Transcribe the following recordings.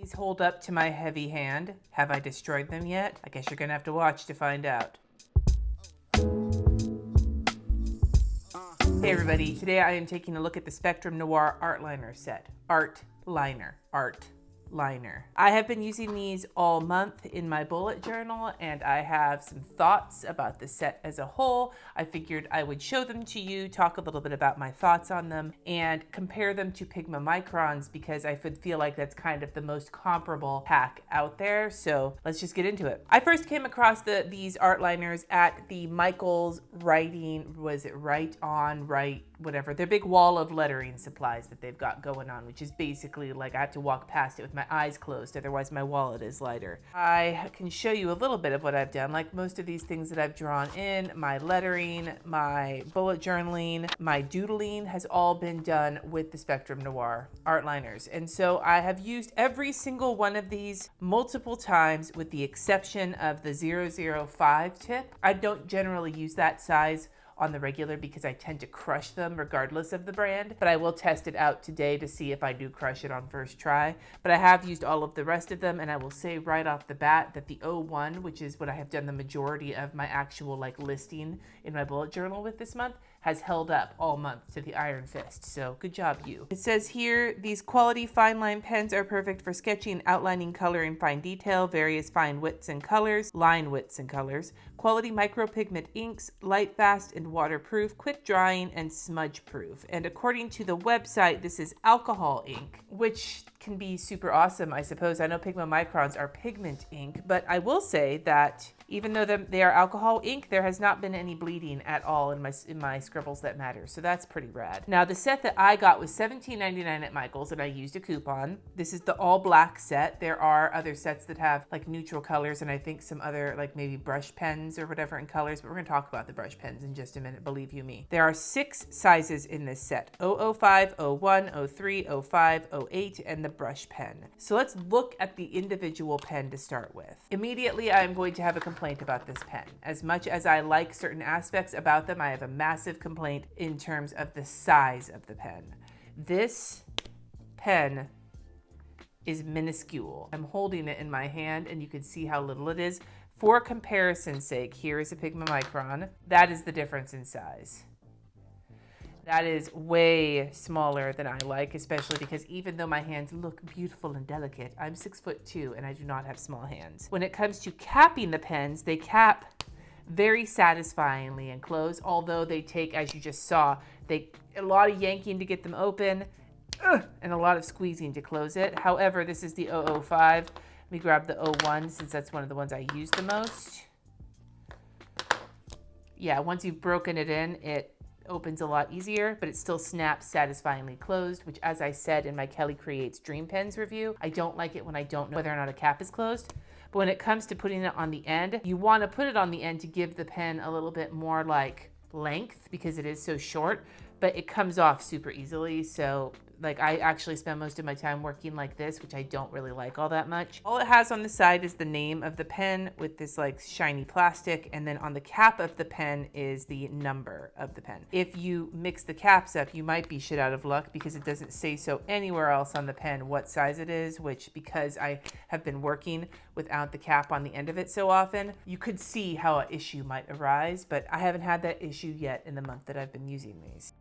These hold up to my heavy hand. Have I destroyed them yet? I guess you're gonna have to watch to find out. Hey everybody, today I am taking a look at the Spectrum Noir Artliner set. Artliner. I have been using these all month in my bullet journal, and I have some thoughts about the set as a whole. I figured I would show them to you, talk a little bit about my thoughts on them, and compare them to Pigma Microns because I feel like that's kind of the most comparable pack out there. So let's just get into it. I first came across these Artliners at the Michaels writing, was it Write On, whatever, their big wall of lettering supplies that they've got going on, which is basically like I have to walk past it with my eyes closed, otherwise my wallet is lighter. I can show you a little bit of what I've done, like most of these things that I've drawn in, my lettering, my bullet journaling, my doodling has all been done with the Spectrum Noir Artliners. And so I have used every single one of these multiple times with the exception of the 005 tip. I don't generally use that size on the regular because I tend to crush them regardless of the brand, but I will test it out today to see if I do crush it on first try. But I have used all of the rest of them, and I will say right off the bat that the 01, which is what I have done the majority of my actual listing in my bullet journal with this month, has held up all month to the iron fist. So good job, you. It says here, these quality fine line pens are perfect for sketching, outlining, coloring, fine detail, various fine widths and colors, line widths and colors, quality micropigment inks, light fast and waterproof, quick drying, and smudge proof. And according to the website, this is alcohol ink, which can be super awesome, I suppose. I know Pigma Microns are pigment ink, but I will say that even though they are alcohol ink, there has not been any bleeding at all in my scribbles that matter. So that's pretty rad. Now the set that I got was $17.99 at Michael's, and I used a coupon. This is the all black set. There are other sets that have neutral colors, and I think some other maybe brush pens or whatever in colors, but we're gonna talk about the brush pens in just a minute, believe you me. There are 6 sizes in this set: 005, 01, 03, 05, 08, and the brush pen. So let's look at the individual pen to start with. Immediately, I'm going to have a complaint about this pen. As much as I like certain aspects about them, I have a massive complaint in terms of the size of the pen. This pen is minuscule. I'm holding it in my hand and you can see how little it is. For comparison's sake, here is a Pigma Micron. That is the difference in size. That is way smaller than I like, especially because even though my hands look beautiful and delicate, I'm 6'2" and I do not have small hands. When it comes to capping the pens, they cap very satisfyingly and close, although they take, as you just saw, a lot of yanking to get them open and a lot of squeezing to close it. However, this is the 005. Let me grab the 01 since that's one of the ones I use the most. Yeah, once you've broken it in, it opens a lot easier, but it still snaps satisfyingly closed, which, as I said in my Kelly Creates Dream Pens review, I don't like it when I don't know whether or not a cap is closed. But when it comes to putting it on the end, you want to put it on the end to give the pen a little bit more length because it is so short, but it comes off super easily. So I actually spend most of my time working like this, which I don't really like all that much. All it has on the side is the name of the pen with this shiny plastic, and then on the cap of the pen is the number of the pen. If you mix the caps up, you might be shit out of luck because it doesn't say so anywhere else on the pen what size it is, which, because I have been working without the cap on the end of it so often, you could see how an issue might arise, but I haven't had that issue yet in the month that I've been using these.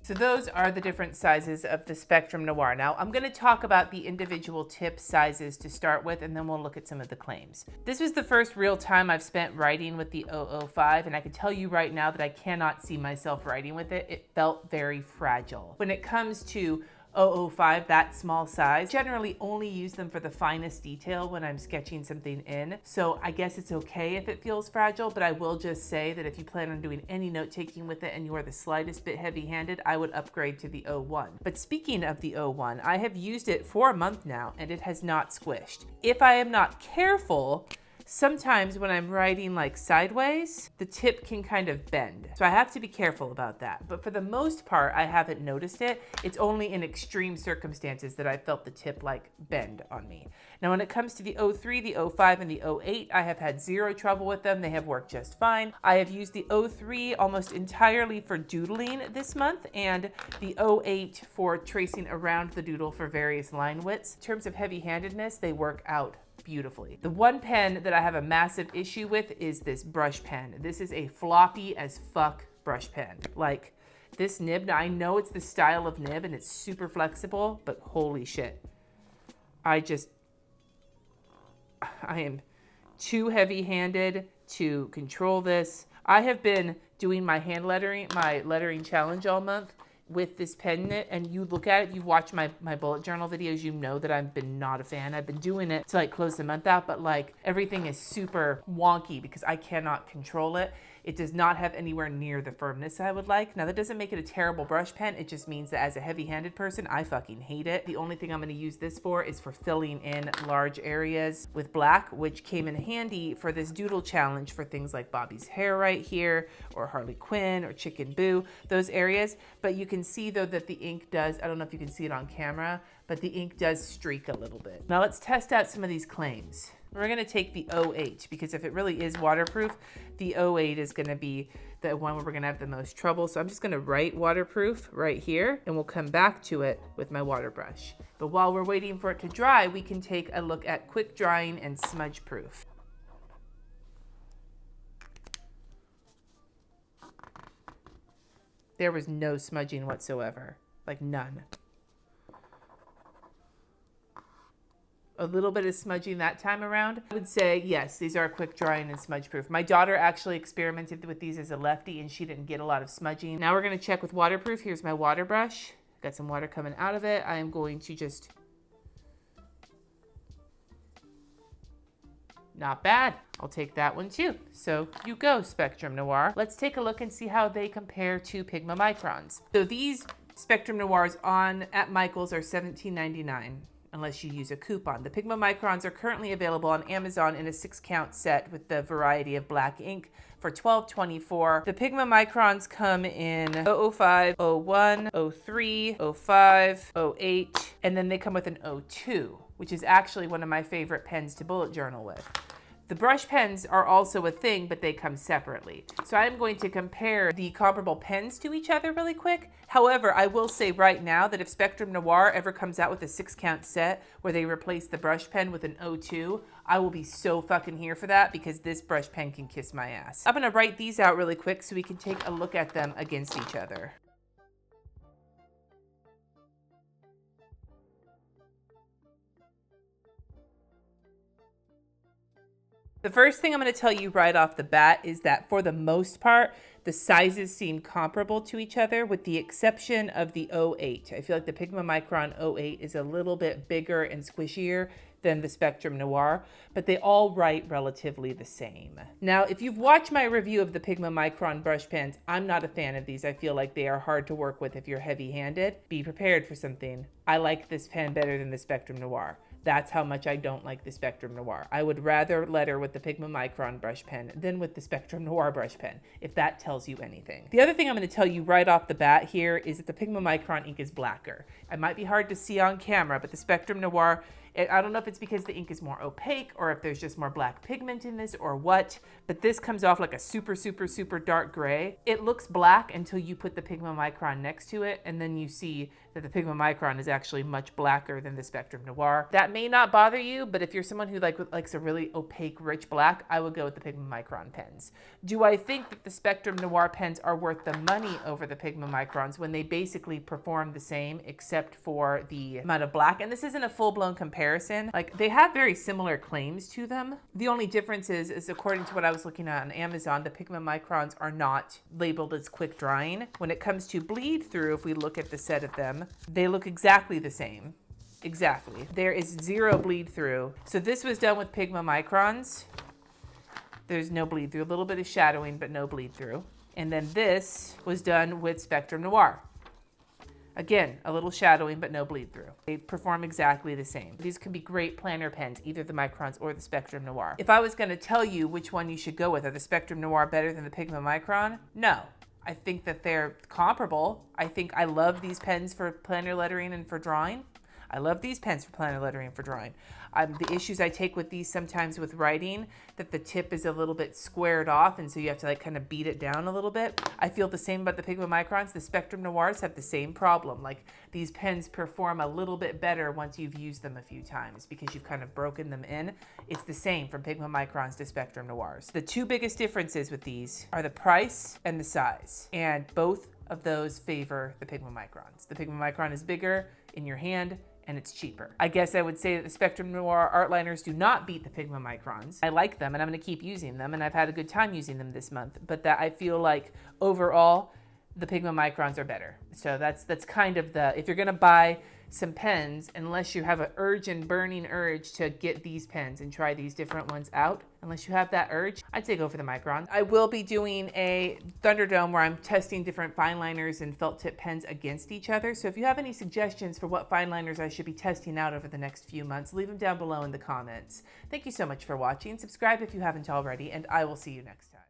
So those are the different sizes of the Spectrum Noir. Now I'm going to talk about the individual tip sizes to start with, and then we'll look at some of the claims. This was the first real time I've spent writing with the 005, and I can tell you right now that I cannot see myself writing with it. It felt very fragile. When it comes to 005, that small size, generally only use them for the finest detail when I'm sketching something in. So I guess it's okay if it feels fragile, but I will just say that if you plan on doing any note taking with it and you are the slightest bit heavy handed, I would upgrade to the 01. But speaking of the 01, I have used it for a month now and it has not squished. If I am not careful, sometimes when I'm writing like sideways, the tip can kind of bend. So I have to be careful about that. But for the most part, I haven't noticed it. It's only in extreme circumstances that I felt the tip like bend on me. Now, when it comes to the 03, the 05, and the 08, I have had zero trouble with them. They have worked just fine. I have used the 03 almost entirely for doodling this month, and the 08 for tracing around the doodle for various line widths. In terms of heavy-handedness, they work out beautifully. The one pen that I have a massive issue with is this brush pen. This is a floppy as fuck brush pen. Like, this nib, now I know it's the style of nib and it's super flexible, but holy shit. I am too heavy-handed to control this. I have been doing my lettering challenge all month with this pen in it, and you look at it, you watch my bullet journal videos, you know that I've been not a fan. I've been doing it to like close the month out, but like everything is super wonky because I cannot control it. It does not have anywhere near the firmness I would like. Now that doesn't make it a terrible brush pen. It just means that as a heavy-handed person, I fucking hate it. The only thing I'm gonna use this for is for filling in large areas with black, which came in handy for this doodle challenge for things like Bobby's hair right here, or Harley Quinn, or Chicken Boo, those areas. But you can see though that the ink does, I don't know if you can see it on camera, but the ink does streak a little bit. Now let's test out some of these claims. We're gonna take the 08 because if it really is waterproof, the 08 is gonna be the one where we're gonna have the most trouble. So I'm just gonna write waterproof right here and we'll come back to it with my water brush. But while we're waiting for it to dry, we can take a look at quick drying and smudge proof. There was no smudging whatsoever, like none. A little bit of smudging that time around. I would say, yes, these are quick drying and smudge proof. My daughter actually experimented with these as a lefty and she didn't get a lot of smudging. Now we're gonna check with waterproof. Here's my water brush. Got some water coming out of it. I am going to just, not bad. I'll take that one too. So you go, Spectrum Noir. Let's take a look and see how they compare to Pigma Microns. So these Spectrum Noirs at Michael's are $17.99. Unless you use a coupon. The Pigma Microns are currently available on Amazon in a 6-count set with the variety of black ink for $12.24. The Pigma Microns come in 005, 01, 03, 05, 08, and then they come with an 02, which is actually one of my favorite pens to bullet journal with. The brush pens are also a thing, but they come separately. So I'm going to compare the comparable pens to each other really quick. However, I will say right now that if Spectrum Noir ever comes out with a 6-count set where they replace the brush pen with an 02, I will be so fucking here for that because this brush pen can kiss my ass. I'm gonna write these out really quick so we can take a look at them against each other. The first thing I'm going to tell you right off the bat is that for the most part, the sizes seem comparable to each other with the exception of the 08. I feel like the Pigma Micron 08 is a little bit bigger and squishier than the Spectrum Noir, but they all write relatively the same. Now, if you've watched my review of the Pigma Micron brush pens, I'm not a fan of these. I feel like they are hard to work with if you're heavy-handed. Be prepared for something. I like this pen better than the Spectrum Noir. That's how much I don't like the Spectrum Noir. I would rather letter with the Pigma Micron brush pen than with the Spectrum Noir brush pen, if that tells you anything. The other thing I'm going to tell you right off the bat here is that the Pigma Micron ink is blacker. It might be hard to see on camera, but the Spectrum Noir, I don't know if it's because the ink is more opaque or if there's just more black pigment in this or what, but this comes off like a super, super, super dark gray. It looks black until you put the Pigma Micron next to it, and then you see that the Pigma Micron is actually much blacker than the Spectrum Noir. That may not bother you, but if you're someone who likes a really opaque, rich black, I would go with the Pigma Micron pens. Do I think that the Spectrum Noir pens are worth the money over the Pigma Microns when they basically perform the same except for the amount of black? And this isn't a full-blown comparison. Like, they have very similar claims to them. The only difference is according to what I was looking at on Amazon, the Pigma Microns are not labeled as quick drying. When it comes to bleed through, if we look at the set of them, they look exactly the same. Exactly. There is zero bleed through. So this was done with Pigma Microns. There's no bleed through. A little bit of shadowing, but no bleed through. And then this was done with Spectrum Noir. Again, a little shadowing, but no bleed through. They perform exactly the same. These could be great planner pens, either the Microns or the Spectrum Noir. If I was going to tell you which one you should go with, are the Spectrum Noir better than the Pigma Micron? No. I think that they're comparable. I love these pens for planner lettering and for drawing. I love these pens for planner lettering and for drawing. The issues I take with these sometimes with writing, that the tip is a little bit squared off, and so you have to like kind of beat it down a little bit. I feel the same about the Pigma Microns. The Spectrum Noirs have the same problem. Like, these pens perform a little bit better once you've used them a few times because you've kind of broken them in. It's the same from Pigma Microns to Spectrum Noirs. The two biggest differences with these are the price and the size, and both of those favor the Pigma Microns. The Pigma Micron is bigger in your hand, and it's cheaper. I guess I would say that the Spectrum Noir Artliners do not beat the Pigma Microns. I like them, and I'm going to keep using them, and I've had a good time using them this month, but that I feel like overall the Pigma Microns are better. So that's kind of the, if you're going to buy some pens, unless you have an burning urge to get these pens and try these different ones out, unless you have that urge, I'd say go for the Micron. I will be doing a Thunderdome where I'm testing different fineliners and felt tip pens against each other. So if you have any suggestions for what fineliners I should be testing out over the next few months, leave them down below in the comments. Thank you so much for watching. Subscribe if you haven't already, and I will see you next time.